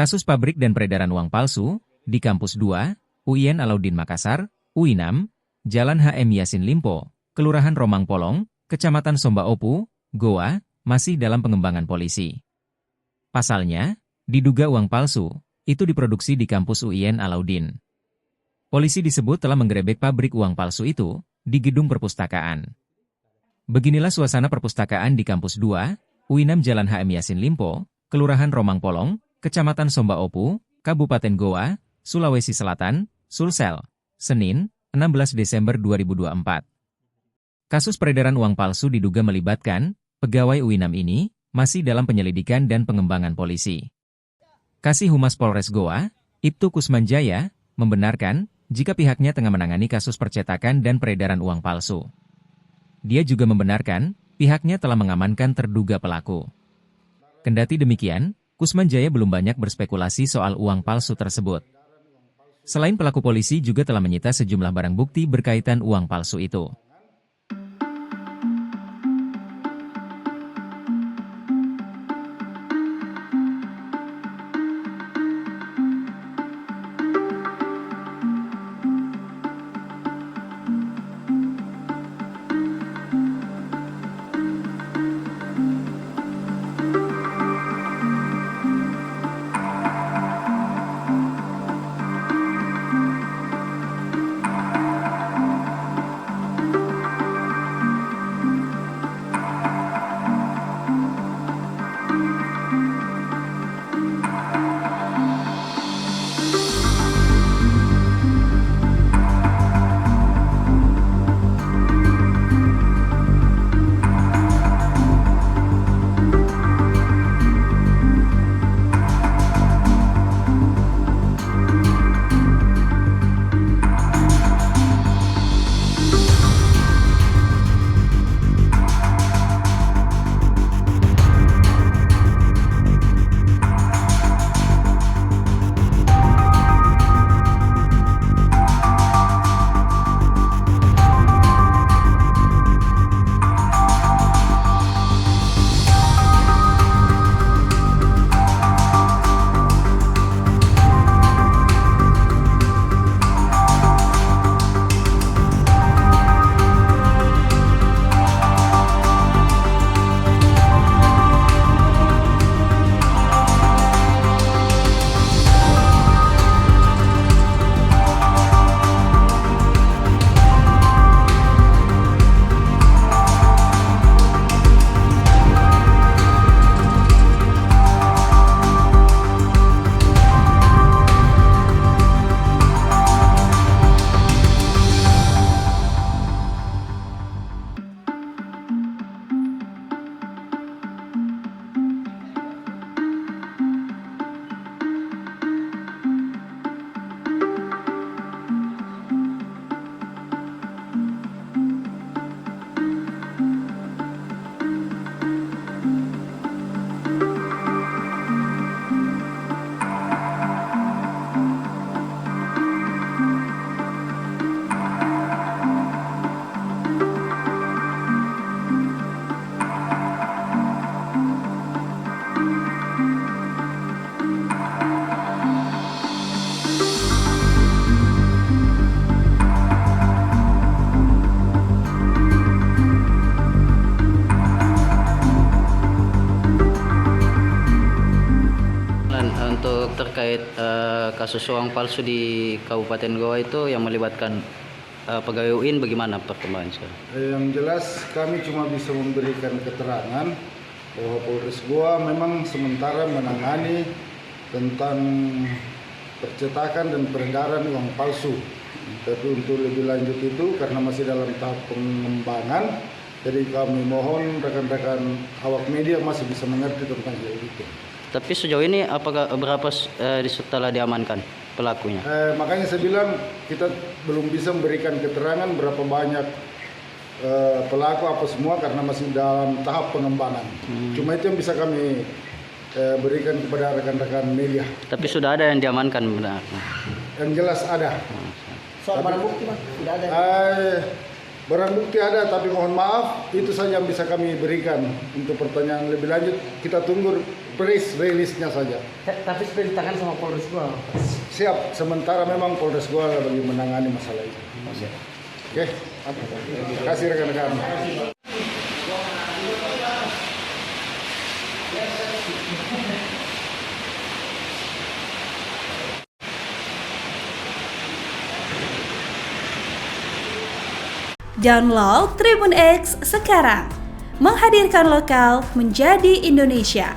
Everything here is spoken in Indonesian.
Kasus pabrik dan peredaran uang palsu di Kampus 2, UIN Alauddin Makassar, UI6, Jalan HM Yasin Limpo, Kelurahan Romang Polong, Kecamatan Somba Opu, Goa, masih dalam pengembangan polisi. Pasalnya, diduga uang palsu itu diproduksi di Kampus UIN Alauddin. Polisi disebut telah menggerebek pabrik uang palsu itu di gedung perpustakaan. Beginilah suasana perpustakaan di Kampus 2, UI6 Jalan HM Yasin Limpo, Kelurahan Romang Polong, Kecamatan Somba Opu, Kabupaten Goa, Sulawesi Selatan, Sulsel, Senin, 16 Desember 2024. Kasus peredaran uang palsu diduga melibatkan pegawai UI6 ini masih dalam penyelidikan dan pengembangan polisi. Kasih Humas Polres Goa, Ibtu Kusmanjaya, membenarkan jika pihaknya tengah menangani kasus percetakan dan peredaran uang palsu. Dia juga membenarkan pihaknya telah mengamankan terduga pelaku. Kendati demikian, Kusmanjaya belum banyak berspekulasi soal uang palsu tersebut. Selain pelaku, polisi juga telah menyita sejumlah barang bukti berkaitan uang palsu itu. Untuk terkait kasus uang palsu di Kabupaten Goa itu yang melibatkan pegawai UIN, bagaimana perkembangan sekarang? Yang jelas kami cuma bisa memberikan keterangan bahwa Polres Goa memang sementara menangani tentang percetakan dan peredaran uang palsu. Tapi untuk lebih lanjut itu karena masih dalam tahap pengembangan, jadi kami mohon rekan-rekan awak media masih bisa mengerti tentang hal itu. Tapi sejauh ini apakah berapa setelah diamankan pelakunya? Makanya saya bilang kita belum bisa memberikan keterangan berapa banyak pelaku apa semua karena masih dalam tahap pengembangan. Cuma itu yang bisa kami berikan kepada rekan-rekan media. Tapi sudah ada yang diamankan benar? Yang jelas ada. Soal barang bukti, Mas, sudah ada. Barang bukti ada, tapi mohon maaf, itu saja yang bisa kami berikan. Untuk pertanyaan lebih lanjut, kita tunggu press release-nya saja. Tapi sudah ditangani sama Polres Goa. Siap, sementara memang Polres Goa lagi menangani masalah itu. Oke, terima kasih rekan-rekan. Download Tribun X sekarang, menghadirkan lokal menjadi Indonesia.